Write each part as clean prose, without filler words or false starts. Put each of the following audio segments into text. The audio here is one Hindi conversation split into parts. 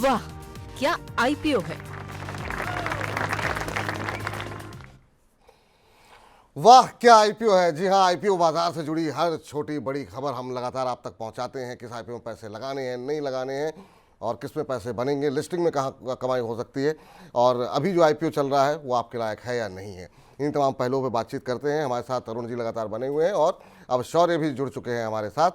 वाह, क्या आईपीओ है। वाह क्या आईपीओ है। जी हाँ, आईपीओ बाजार से जुड़ी हर छोटी बड़ी खबर हम लगातार आप तक पहुंचाते हैं। किस आईपीओ में पैसे लगाने हैं, नहीं लगाने हैं, और किस में पैसे बनेंगे, लिस्टिंग में कहाँ कमाई हो सकती है, और अभी जो आईपीओ चल रहा है वो आपके लायक है या नहीं है। इन तमाम पहलुओं पे बातचीत करते हैं। हमारे साथ अरुण जी लगातार बने हुए हैं और अब शौर्य भी जुड़ चुके हैं हमारे साथ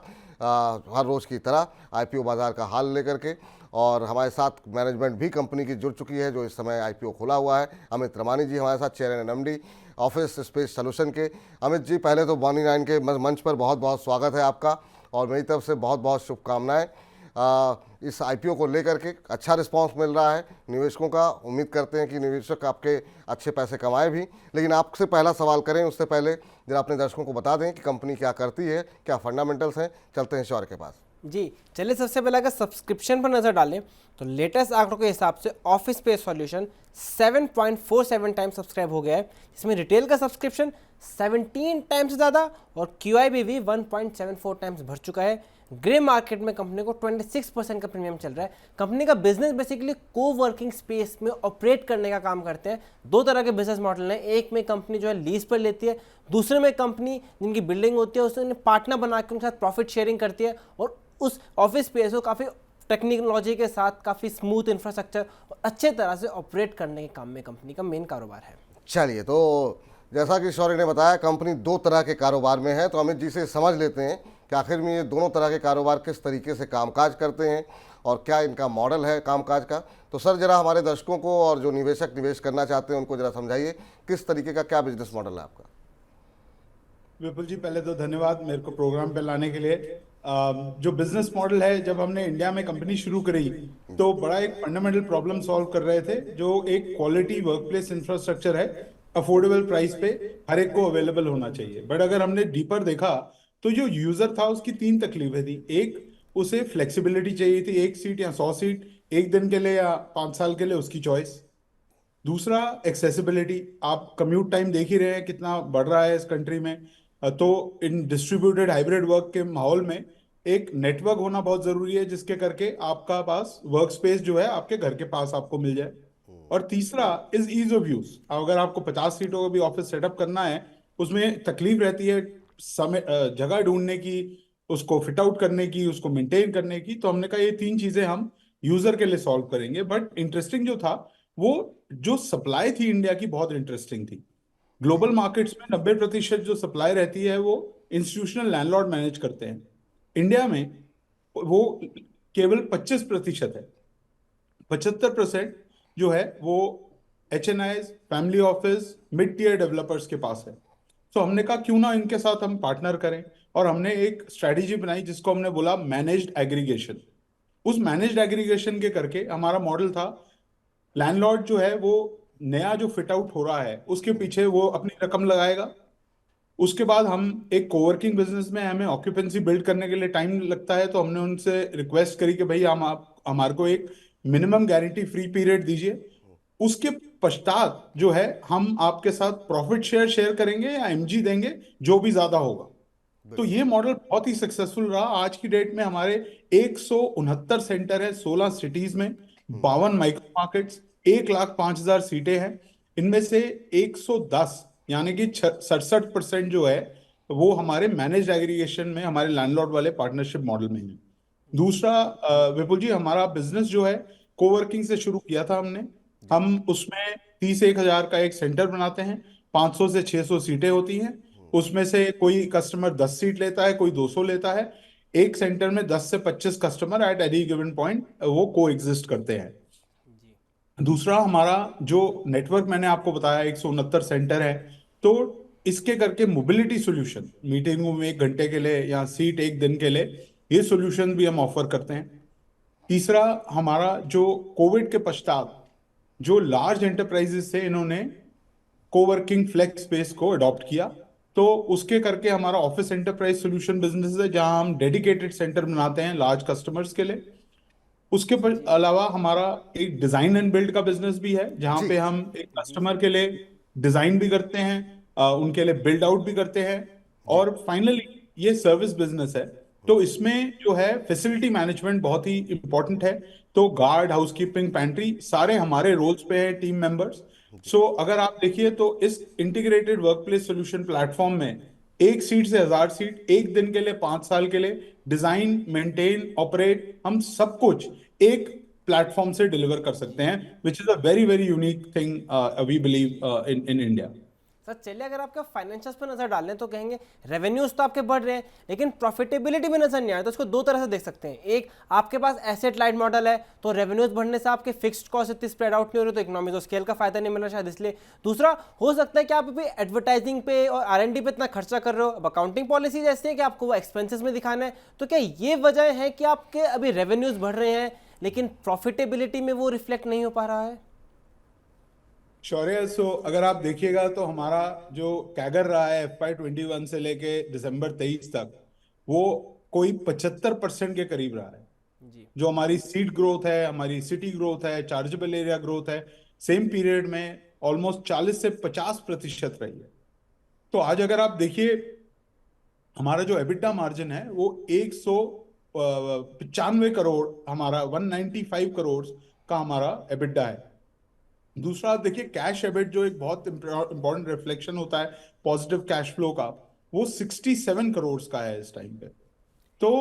हर रोज़ की तरह आईपीओ बाजार का हाल लेकर के। और हमारे साथ मैनेजमेंट भी कंपनी की जुड़ चुकी है जो इस समय आईपीओ खुला हुआ है। अमित रमानी जी हमारे साथ, chairman MD office space solution के। अमित जी, पहले तो बॉनी नाइन के मंच पर बहुत बहुत स्वागत है आपका, और मेरी तरफ से बहुत बहुत शुभकामनाएं। इस आईपीओ को लेकर के अच्छा रिस्पांस मिल रहा है निवेशकों का। उम्मीद करते हैं कि निवेशक आपके अच्छे पैसे कमाएं भी। लेकिन आपसे पहला सवाल करें उससे पहले जरा अपने दर्शकों को बता दें कि कंपनी क्या करती है, क्या फंडामेंटल्स हैं। चलते हैं शौर्य के पास। जी चलिए, सबसे पहले अगर सब्सक्रिप्शन पर नजर डालें तो लेटेस्ट आंकड़ों के हिसाब से office space solution 7.47 times subscribe हो गया है, जिसमें रिटेल का सब्सक्रिप्शन 17 टाइम्स से ज़्यादा और QIB भी 1.74 टाइम्स भर चुका है। ग्रे मार्केट में कंपनी को 26% का प्रीमियम चल रहा है। कंपनी का बिजनेस बेसिकली को वर्किंग स्पेस में ऑपरेट करने का काम करते हैं। दो तरह के बिजनेस मॉडल हैं, एक में कंपनी जो है लीज पर लेती है, दूसरे में कंपनी जिनकी बिल्डिंग होती है उसमें पार्टनर बना के उनके साथ प्रॉफिट शेयरिंग करती है, और उस ऑफिस स्पेस को काफ़ी टेक्नोलॉजी के साथ काफ़ी स्मूथ इंफ्रास्ट्रक्चर और अच्छे तरह से ऑपरेट करने के काम में कंपनी का मेन कारोबार है। चलिए, तो जैसा कि शौर्य ने बताया कंपनी दो तरह के कारोबार में है, तो अमित जी से समझ लेते हैं कि आखिर में ये दोनों तरह के कारोबार किस तरीके से कामकाज करते हैं और क्या इनका मॉडल है कामकाज का। तो सर जरा हमारे दर्शकों को और जो निवेशक निवेश करना चाहते हैं उनको जरा समझाइए किस तरीके का क्या बिजनेस मॉडल है आपका। विपुल जी, पहले तो धन्यवाद मेरे को प्रोग्राम पे लाने के लिए। जो बिजनेस मॉडल है, जब हमने इंडिया में कंपनी शुरू करी तो बड़ा एक फंडामेंटल प्रॉब्लम सॉल्व कर रहे थे, जो एक क्वालिटी वर्कप्लेस इंफ्रास्ट्रक्चर है, अफोर्डेबल प्राइस पे हर एक को अवेलेबल होना चाहिए। बट अगर हमने डीपर देखा तो जो यूजर था उसकी तीन तकलीफें थी। एक, उसे फ्लेक्सिबिलिटी चाहिए थी, 1 सीट या 100 सीट, एक दिन के लिए या 5 साल के लिए, उसकी चॉइस। दूसरा, एक्सेसिबिलिटी। आप कम्यूट टाइम देख ही रहे हैं कितना बढ़ रहा है इस कंट्री में। तो इन डिस्ट्रीब्यूटेड हाइब्रिड वर्क के माहौल में एक नेटवर्क होना बहुत जरूरी है, जिसके करके आपका पास वर्क स्पेस जो है आपके घर के पास आपको मिल जाए। और तीसरा इज ईज ऑफ यूज। अगर आपको 50 सीटों का भी ऑफिस सेटअप करना है, उसमें तकलीफ रहती है समय जगह ढूंढने की, उसको फिट आउट करने की, उसको मेंटेन करने की। तो हमने कहा ये तीन चीजें हम यूजर के लिए सॉल्व करेंगे। बट इंटरेस्टिंग जो था वो जो सप्लाई थी इंडिया की बहुत इंटरेस्टिंग थी। ग्लोबल मार्केट्स में 90% जो सप्लाई रहती है वो इंस्टीट्यूशनल लैंडलॉर्ड मैनेज करते हैं। इंडिया में वो केवल 25% है। 75% जो है वो HNIs, family office, mid tier developers के पास है। तो हमने कहा क्यों ना इनके साथ हम पार्टनर करें, और हमने एक स्ट्रेटेजी बनाई जिसको हमने बोला मैनेज्ड एग्रीगेशन। उस मैनेज्ड एग्रीगेशन के करके हमारा मॉडल था, लैंडलॉर्ड जो है वो नया जो फिट आउट हो रहा है उसके पीछे वो अपनी रकम लगाएगा। उसके बाद हम एक कोवर्किंग बिजनेस में हमें ऑक्यूपेंसी बिल्ड करने के लिए टाइम लगता है, तो हमने उनसे रिक्वेस्ट करी कि भाई हम आप हमारे को एक मिनिमम गारंटी फ्री पीरियड दीजिए। उसके पश्चात जो है हम आपके साथ प्रॉफिट शेयर शेयर करेंगे या MG देंगे, जो भी ज्यादा होगा। तो ये मॉडल बहुत ही सक्सेसफुल रहा। आज की डेट में हमारे 169 सेंटर है 16 सिटीज में, 52 माइक्रो मार्केट्स, 1,05,000 सीटें हैं। इनमें से 110 यानी कि 67% जो है वो हमारे मैनेज एग्रीगेशन में हमारे लैंडलॉर्ड वाले पार्टनरशिप मॉडल में है। दूसरा, विपुल जी, हमारा बिजनेस जो है कोवर्किंग से शुरू किया था हमने। हम उसमें 30-1 हजार का एक सेंटर बनाते हैं, 500 से 600 सीटें होती हैं। उसमें से कोई कस्टमर 10 सीट लेता है, कोई 200 लेता है। एक सेंटर में 10 से 25 customer at any given point वो को एग्जिस्ट करते हैं। दूसरा, हमारा जो नेटवर्क मैंने आपको बताया 169 सेंटर है, तो इसके करके मोबिलिटी सोल्यूशन, मीटिंग में 1 घंटे के लिए या सीट 1 दिन के लिए, ये सोल्यूशन भी हम ऑफर करते हैं। तीसरा, हमारा जो कोविड के पश्चात जो लार्ज एंटरप्राइजेस से इन्होंने कोवर्किंग फ्लेक्स स्पेस को अडॉप्ट किया, तो उसके करके हमारा ऑफिस एंटरप्राइज सॉल्यूशन बिजनेस है, जहां हम डेडिकेटेड सेंटर बनाते हैं लार्ज कस्टमर्स के लिए। उसके अलावा हमारा एक डिजाइन एंड बिल्ड का बिजनेस भी है, जहां जी पे हम एक कस्टमर के लिए डिजाइन भी करते हैं, उनके लिए बिल्ड आउट भी करते हैं। जी और फाइनली ये सर्विस बिजनेस है, तो इसमें जो है फैसिलिटी मैनेजमेंट बहुत ही इंपॉर्टेंट है। तो गार्ड, हाउसकीपिंग, पैंट्री सारे हमारे रोल्स पे है टीम मेंबर्स। सो अगर आप देखिए तो इस इंटीग्रेटेड वर्कप्लेस सॉल्यूशन प्लेटफॉर्म में एक सीट से 1000 सीट, एक दिन के लिए, 5 साल के लिए, डिजाइन, मेंटेन, ऑपरेट, हम सब कुछ एक प्लेटफॉर्म से डिलीवर कर सकते हैं, which is a very very unique thing we believe in India. Sir चलिए, अगर आपका फाइनेंशियल्स पर नजर डालें तो कहेंगे रेवेन्यूज तो आपके बढ़ रहे हैं लेकिन प्रॉफिटेबिलिटी में नजर नहीं आया। तो इसको दो तरह से देख सकते हैं, एक आपके पास एसेट लाइट मॉडल है तो रेवेन्यूज बढ़ने से आपके फिक्स्ड कॉस्ट इतनी स्प्रेड आउट नहीं हो रही तो इकोनॉमिक्स ऑफ स्केल का फायदा नहीं मिल रहा शायद इसलिए। दूसरा हो सकता है कि आप अभी एडवर्टाइजिंग पे और R&D पे इतना खर्चा कर रहे हो, अब अकाउंटिंग पॉलिसीज ऐसी है कि आपको वो एक्सपेंसेस में दिखाना है। तो क्या ये वजह है कि आपके अभी रेवेन्यूज बढ़ रहे हैं लेकिन प्रॉफिटेबिलिटी में वो रिफ्लेक्ट नहीं हो पा रहा है? शौर्य, सो अगर आप देखिएगा तो हमारा जो कैगर रहा है FY21 से लेके दिसंबर 23 तक, वो कोई 75% के करीब रहा है। जी जो हमारी सीट ग्रोथ है, हमारी सिटी ग्रोथ है, चार्जेबल एरिया ग्रोथ है, सेम पीरियड में ऑलमोस्ट 40 से 50% रही है। तो आज अगर आप देखिए हमारा जो एबिटा मार्जिन है वो 195 करोड़, हमारा 195 करोड़ का हमारा एबिटा है। दूसरा आप देखिए कैश एबिट, जो एक बहुत इंपॉर्टेंट रिफ्लेक्शन होता है पॉजिटिव कैश फ्लो का, वो 67 करोड़ का है इस टाइम पे। तो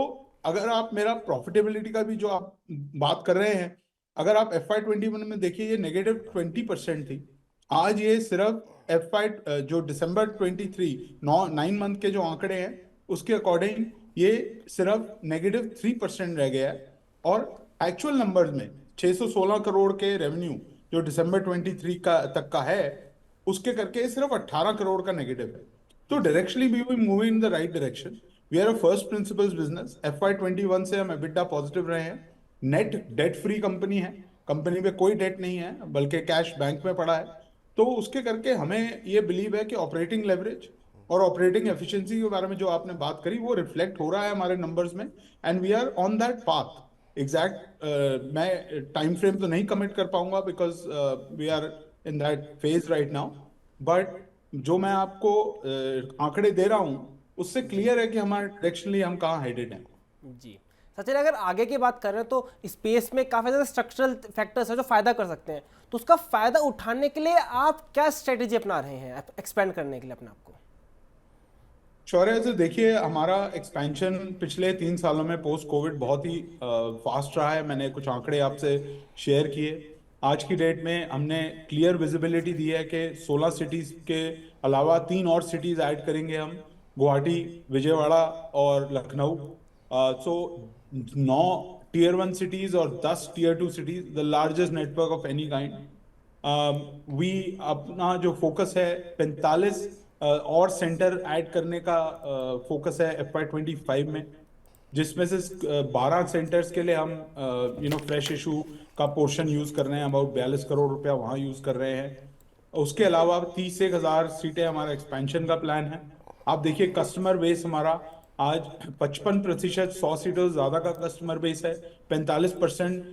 अगर आप मेरा प्रॉफिटेबिलिटी का भी जो आप बात कर रहे हैं, अगर आप FY21 में देखिए ये -20% थी, आज ये सिर्फ जो दिसंबर 23 9 मंथ के जो आंकड़े हैं उसके अकॉर्डिंग ये सिर्फ -3% रह गया है। और एक्चुअल नंबर्स में 616 करोड़ के रेवेन्यू जो दिसंबर 23 का तक का है, उसके करके सिर्फ 18 करोड़ का नेगेटिव है। तो directionally we will move in the right direction. We are a first principles business. FY21 से हम एबिटा पॉजिटिव रहे हैं, नेट डेट फ्री कंपनी है, कंपनी में कोई डेट नहीं है बल्कि कैश बैंक में पड़ा है। तो उसके करके हमें ये बिलीव है कि ऑपरेटिंग लेवरेज और ऑपरेटिंग एफिशिएंसी के बारे में जो आपने बात करी वो रिफ्लेक्ट हो रहा है हमारे नंबर्स में, and we are on that path. Exact मैं टाइम फ्रेम तो नहीं कमिट कर पाऊंगा because we are in that phase right now, but जो मैं आपको आंकड़े दे रहा हूं उससे क्लियर है कि हमारे डायरेक्शनली हम कहाँ हेडेड हैं। जी सचिन, अगर आगे की बात कर रहे हैं तो स्पेस में काफ़ी ज़्यादा स्ट्रक्चरल फैक्टर्स है जो फ़ायदा कर सकते हैं, तो उसका फ़ायदा उठाने के लिए आप क्या स्ट्रेटेजी अपना रहे हैं एक्सपेंड करने के लिए अपने आप को? शौर्य से देखिए हमारा एक्सपेंशन पिछले 3 सालों में पोस्ट कोविड बहुत ही फास्ट रहा है। मैंने कुछ आंकड़े आपसे शेयर किए। आज की डेट में हमने क्लियर विजिबिलिटी दी है कि 16 सिटीज के अलावा 3 और सिटीज ऐड करेंगे हम, गुवाहाटी, विजयवाड़ा और लखनऊ। सो 9 Tier 1 सिटीज और 10 Tier 2 cities, the largest network of any kind. We अपना जो फोकस है 45 और सेंटर ऐड करने का फोकस है FY25 में, जिसमें से 12 सेंटर्स के लिए हम फ्रेश इशू का पोर्शन यूज कर रहे हैं, अबाउट 42 करोड़ रुपया वहाँ यूज कर रहे हैं। उसके अलावा 30,000 सीटें हमारा एक्सपेंशन का प्लान है। आप देखिए कस्टमर बेस हमारा आज 55%, 100 सीटों से ज़्यादा का कस्टमर बेस है, 45%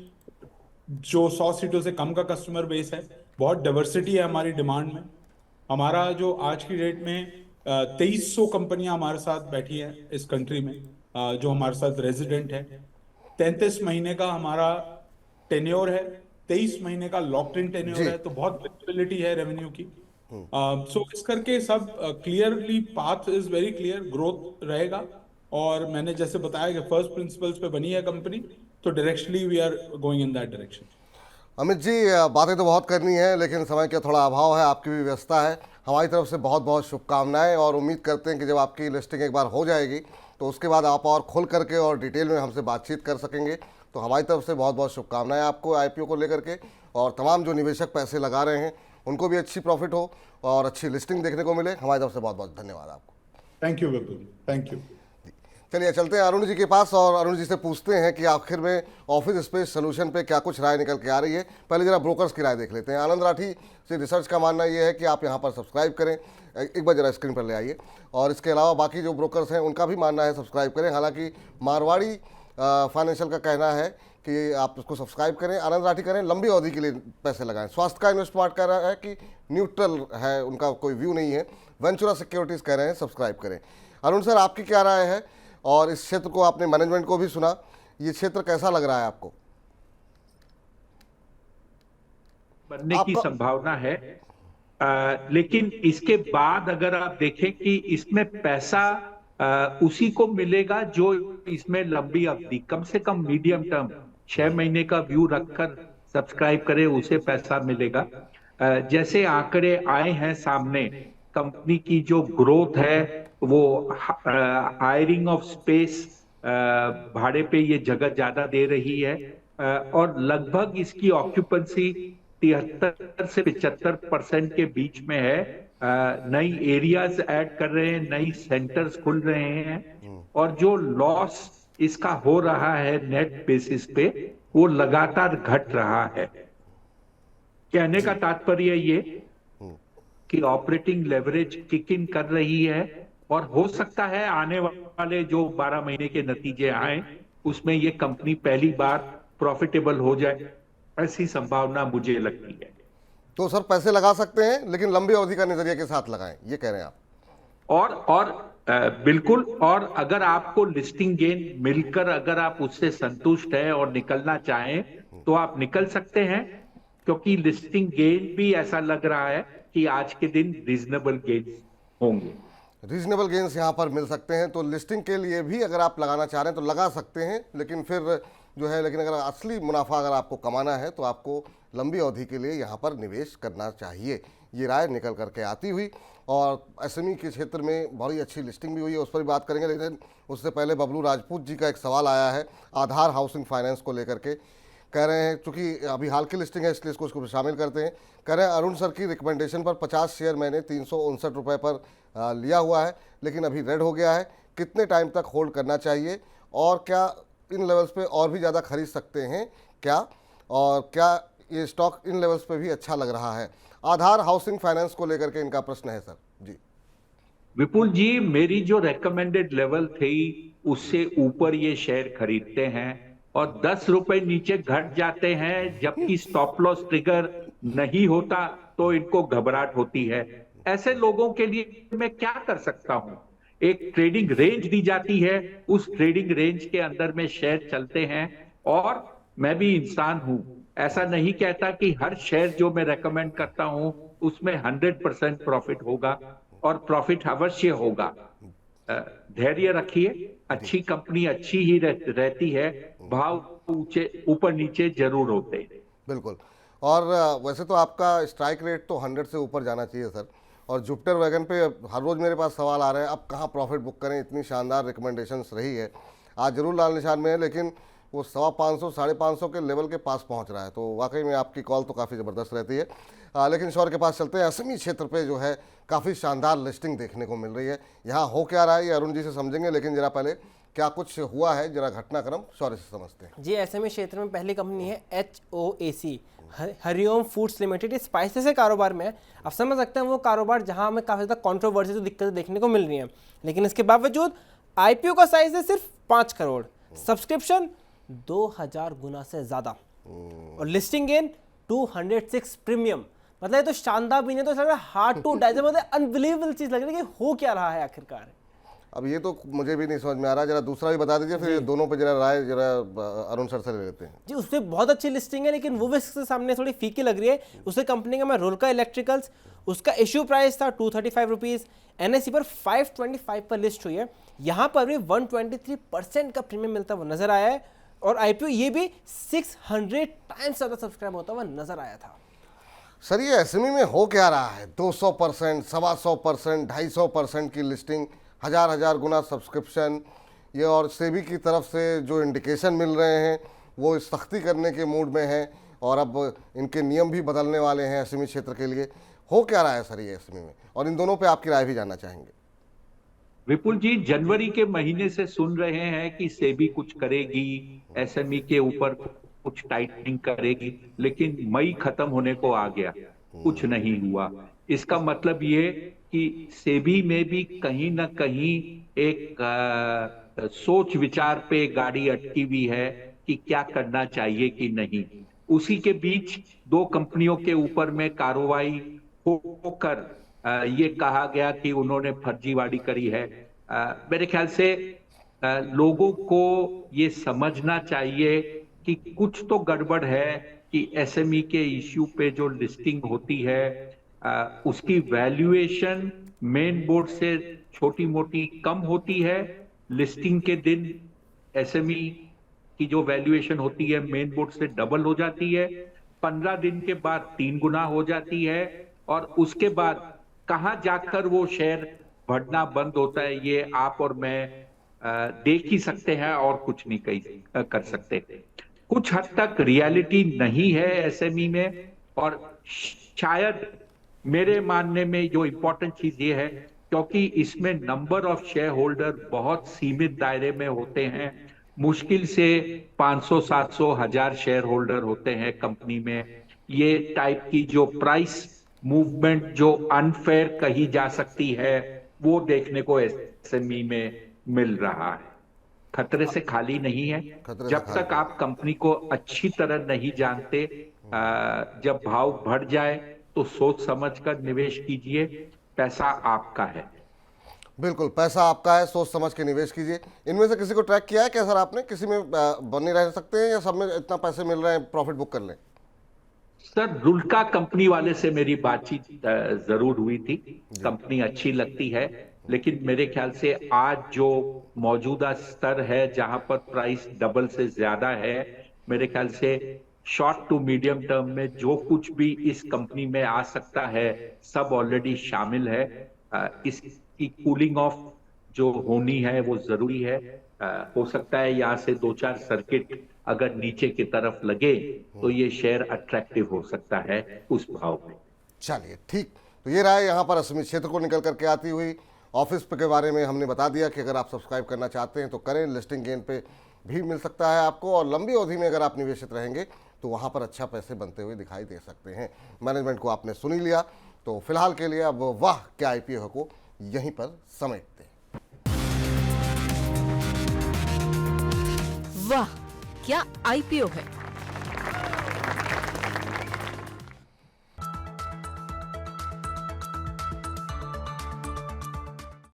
जो 100 सीटों से कम का कस्टमर बेस है। बहुत डाइवर्सिटी है हमारी डिमांड में। हमारा जो आज की डेट में 2300 कंपनियां हमारे साथ बैठी हैं इस कंट्री में, जो हमारे साथ रेजिडेंट है। 33 महीने का हमारा टेन्योर है, 23 महीने का लॉक्ड इन टेन्योर है, तो बहुत विजिबिलिटी है रेवेन्यू की। सो इस करके सब clearly path is very clear, growth रहेगा। और मैंने जैसे बताया कि फर्स्ट प्रिंसिपल्स पे बनी है कंपनी, तो directionally we are going in that direction. Amit ji, बातें तो बहुत करनी है लेकिन समय का थोड़ा अभाव है, आपकी भी व्यवस्था है। हमारी तरफ से बहुत बहुत शुभकामनाएं और उम्मीद करते हैं कि जब आपकी लिस्टिंग एक बार हो जाएगी तो उसके बाद आप और खुल करके और डिटेल में हमसे बातचीत कर सकेंगे। तो हमारी तरफ से बहुत बहुत शुभकामनाएं आपको IPO को लेकर के, और तमाम जो निवेशक पैसे लगा रहे हैं उनको भी अच्छी प्रॉफिट हो और अच्छी लिस्टिंग देखने को मिले। हमारी तरफ से बहुत बहुत धन्यवाद आपको। Thank you Vipul, thank you. चलिए चलते हैं अरुण जी के पास और अरुण जी से पूछते हैं कि आखिर में ऑफिस स्पेस सोल्यूशन पे क्या कुछ राय निकल के आ रही है। पहले जरा ब्रोकर्स की राय देख लेते हैं। आनंद राठी से रिसर्च का मानना ये है कि आप यहाँ पर सब्सक्राइब करें, एक बार जरा स्क्रीन पर ले आइए। और इसके अलावा बाकी जो ब्रोकर्स हैं उनका भी मानना है सब्सक्राइब करें। हालांकि मारवाड़ी फाइनेंशियल का कहना है कि आप उसको सब्सक्राइब करें। आनंद राठी करें लंबी अवधि के लिए पैसे लगाएं। स्वास्थ्य का इन्वेस्टमेंट कह रहा है कि न्यूट्रल है, उनका कोई व्यू नहीं है। वेंचुरा सिक्योरिटीज़ कह रहे हैं सब्सक्राइब करें। अरुण सर, आपकी क्या राय है और इस क्षेत्र को आपने मैनेजमेंट को भी सुना, ये क्षेत्र कैसा लग रहा है आपको? बनने की संभावना है, लेकिन इसके बाद अगर आप देखें कि इसमें पैसा उसी को मिलेगा जो इसमें लंबी अवधि, कम से कम मीडियम टर्म 6 महीने का व्यू रखकर सब्सक्राइब करे, उसे पैसा मिलेगा। जैसे आंकड़े आए हैं सामने, कंपनी की जो ग्रोथ है वो हायरिंग ऑफ स्पेस, भाड़े पे ये जगह ज्यादा दे रही है, और लगभग इसकी ऑक्यूपेंसी 73 से 75% के बीच में है। नई एरियाज ऐड कर रहे हैं, नई सेंटर्स खुल रहे हैं, और जो लॉस इसका हो रहा है नेट बेसिस पे वो लगातार घट रहा है। कहने का तात्पर्य ये कि ऑपरेटिंग लेवरेज किक इन कर रही है, और हो सकता है आने वाले जो 12 महीने के नतीजे आए उसमें ये कंपनी पहली बार प्रॉफिटेबल हो जाए, ऐसी संभावना मुझे लगती है। तो सर पैसे लगा सकते हैं, लेकिन लंबी अवधि का नजरिए के साथ लगाएं, ये कह रहे हैं आप? और बिल्कुल, और अगर आपको लिस्टिंग गेन मिलकर अगर आप उससे संतुष्ट हैं और निकलना चाहें तो आप निकल सकते हैं, क्योंकि लिस्टिंग गेन भी ऐसा लग रहा है कि आज के दिन रीजनेबल गेन होंगे। रीजनेबल गेन्स यहाँ पर मिल सकते हैं, तो लिस्टिंग के लिए भी अगर आप लगाना चाह रहे हैं तो लगा सकते हैं, लेकिन फिर जो है, लेकिन अगर असली मुनाफा अगर आपको कमाना है तो आपको लंबी अवधि के लिए यहाँ पर निवेश करना चाहिए। ये राय निकल करके आती हुई, और एसएमई के क्षेत्र में बड़ी अच्छी लिस्टिंग भी हुई है, उस पर भी बात करेंगे, लेकिन उससे पहले बबलू राजपूत जी का एक सवाल आया है आधार हाउसिंग फाइनेंस को लेकर के। कह रहे हैं, चूंकि अभी हाल की लिस्टिंग है इसलिए इसको शामिल करते हैं। कह रहे हैं अरुण सर की रिकमेंडेशन पर 50 शेयर मैंने 359 रुपये पर लिया हुआ है, लेकिन अभी रेड हो गया है। कितने टाइम तक होल्ड करना चाहिए, और क्या इन लेवल्स पे और भी ज़्यादा खरीद सकते हैं क्या, और क्या ये स्टॉक इन लेवल्स पे भी अच्छा लग रहा है? आधार हाउसिंग फाइनेंस को लेकर के इनका प्रश्न है सर जी। विपुल जी, मेरी जो रेकमेंडेड लेवल थी उससे ऊपर ये शेयर खरीदते हैं, और 10 रुपए नीचे घट जाते हैं, जबकि स्टॉप लॉस ट्रिगर नहीं होता तो इनको घबराहट होती है। ऐसे लोगों के लिए मैं क्या कर सकता हूं? एक ट्रेडिंग रेंज दी जाती है, उस ट्रेडिंग रेंज के अंदर में शेयर चलते हैं, और मैं भी इंसान हूं, ऐसा नहीं कहता कि हर शेयर जो मैं रेकमेंड करता हूं उसमें 100% प्रॉफिट होगा, और प्रॉफिट अवश्य होगा। धैर्य रखिए, अच्छी कंपनी अच्छी ही रहती है, भाव ऊंचे ऊपर नीचे जरूर होते हैं। बिल्कुल, और वैसे तो आपका स्ट्राइक रेट तो 100 से ऊपर जाना चाहिए सर, और जुपिटर वैगन पे हर रोज़ मेरे पास सवाल आ रहे हैं अब कहाँ प्रॉफिट बुक करें, इतनी शानदार रिकमेंडेशंस रही है, आज जरूर लाल निशान में है, लेकिन वो 550 550 के लेवल के पास पहुंच रहा है, तो वाकई में आपकी कॉल तो काफ़ी ज़बरदस्त रहती है। लेकिन शौर के पास चलते हैं। एसएमई क्षेत्र पे जो है काफ़ी शानदार लिस्टिंग देखने को मिल रही है, यहाँ हो क्या रहा है ये अरुण जी से समझेंगे, लेकिन जरा पहले क्या कुछ हुआ है जरा घटनाक्रम शौर्य से समझते हैं जी। एसएमई क्षेत्र में पहली कंपनी है HOAC, Hariom foods limited. Spices के कारोबार में है। आप समझ सकते हैं वो कारोबार जहां हमें काफ़ी ज़्यादा कॉन्ट्रोवर्सी तो दिक्कतें देखने को मिल रही हैं, लेकिन इसके बावजूद IPO का साइज है सिर्फ 5 करोड़, सब्सक्रिप्शन 2000 गुना से ज़्यादा, और लिस्टिंग गेन 206 प्रीमियम। मतलब ये तो शानदार भी नहीं तो लग हार्ड टू डाइजेस्ट, मतलब अनबिलीवेबल चीज़ लग रही है कि हो क्या रहा है आखिरकार। अब ये तो मुझे भी नहीं समझ में आ रहा, जरा दूसरा भी बता दीजिए, फिर दोनों पे जरा राय जरा अरुण सर से ले लेते हैं जी। उसमें बहुत अच्छी लिस्टिंग है, लेकिन वो भी इसके सामने थोड़ी फीकी लग रही है। उससे कंपनी का मैं रोलका इलेक्ट्रिकल्स, उसका इश्यू प्राइस था 235 रुपीज़, NSE पर 525 पर लिस्ट हुई है, यहाँ पर भी 123% का प्रीमियम मिलता हुआ नजर आया है, और IPO ये भी 600 टाइम्स ज़्यादा सब्सक्राइब होता हुआ नजर आया था। सर ये एसएमई में हो क्या रहा है? 200%, 125%, 250% की लिस्टिंग, हजार गुना सब्सक्रिप्शन, ये और सेबी की तरफ से जो इंडिकेशन मिल रहे हैं वो सख्ती करने के मूड में हैं, और अब इनके नियम भी बदलने वाले हैं एसएमई क्षेत्र के लिए। हो क्या रहा है सर ये एसएमई में, और इन दोनों पे आपकी राय भी जानना चाहेंगे। विपुल जी, जनवरी के महीने से सुन रहे हैं कि सेबी कुछ करेगी, एसएमई के ऊपर कुछ टाइटनिंग करेगी, लेकिन मई खत्म होने को आ गया, कुछ नहीं हुआ। इसका मतलब ये कि सेबी में भी कहीं ना कहीं एक सोच विचार पे गाड़ी अटकी हुई है कि क्या करना चाहिए कि नहीं। उसी के बीच दो कंपनियों के ऊपर में कार्रवाई होकर ये कहा गया कि उन्होंने फर्जीवाड़ी करी है। मेरे ख्याल से लोगों को ये समझना चाहिए कि कुछ तो गड़बड़ है कि एसएमई के इश्यू पे जो लिस्टिंग होती है उसकी वैल्यूएशन मेन बोर्ड से छोटी मोटी कम होती है। लिस्टिंग के दिन एसएमई की जो वैल्यूएशन होती है मेन बोर्ड से डबल हो जाती है, 15 दिन के बाद 3 गुना हो जाती है, और उसके बाद कहां जाकर वो शेयर बढ़ना बंद होता है ये आप और मैं देख ही सकते हैं और कुछ नहीं कर सकते। कुछ हद तक रियलिटी नहीं है एसएमई में, और शायद मेरे मानने में जो इंपॉर्टेंट चीज ये है क्योंकि इसमें नंबर ऑफ शेयर होल्डर बहुत सीमित दायरे में होते हैं, मुश्किल से 500, 700, 1000 शेयर होल्डर होते हैं कंपनी में। ये टाइप की जो प्राइस मूवमेंट जो अनफेयर कही जा सकती है वो देखने को एसएमई में मिल रहा है। खतरे से खाली नहीं है। जब तक आप कंपनी को अच्छी तरह नहीं जानते, जब भाव बढ़ जाए तो सोच समझकर निवेश कीजिए, पैसा आपका है। बिल्कुल, पैसा आपका है, सोच समझ के निवेश कीजिए। इनमें से किसी को ट्रैक किया है क्या सर आपने? किसी में बने रह सकते हैं या सब में इतना पैसे मिल रहे हैं प्रॉफिट बुक कर लें? सर रुल्का कंपनी वाले से मेरी बातचीत जरूर हुई थी, कंपनी अच्छी लगती है, लेकिन मेरे ख्याल से आज जो मौजूदा स्तर है जहां पर प्राइस डबल से ज्यादा है, मेरे ख्याल से शॉर्ट टू मीडियम टर्म में जो कुछ भी इस कंपनी में आ सकता है सब ऑलरेडी शामिल है। इसकी कूलिंग ऑफ जो होनी है वो जरूरी है। हो सकता है यहाँ से 2-4 सर्किट अगर नीचे की तरफ लगे तो ये शेयर अट्रैक्टिव हो सकता है उस भाव में। चलिए ठीक, तो ये रहा यहाँ पर असीमित क्षेत्र को निकल करके आती हुई ऑफिस पे के बारे में हमने बता दिया कि अगर आप सब्सक्राइब करना चाहते हैं तो करें, लिस्टिंग गेन पे भी मिल सकता है आपको, और लंबी अवधि में अगर आप निवेशित रहेंगे तो वहाँ पर अच्छा पैसे बनते हुए दिखाई दे सकते हैं। मैनेजमेंट को आपने सुनी लिया, तो फिलहाल के लिए अब वाह क्या आईपीओ को यहीं पर समेटते हैं। वाह क्या आईपीओ है।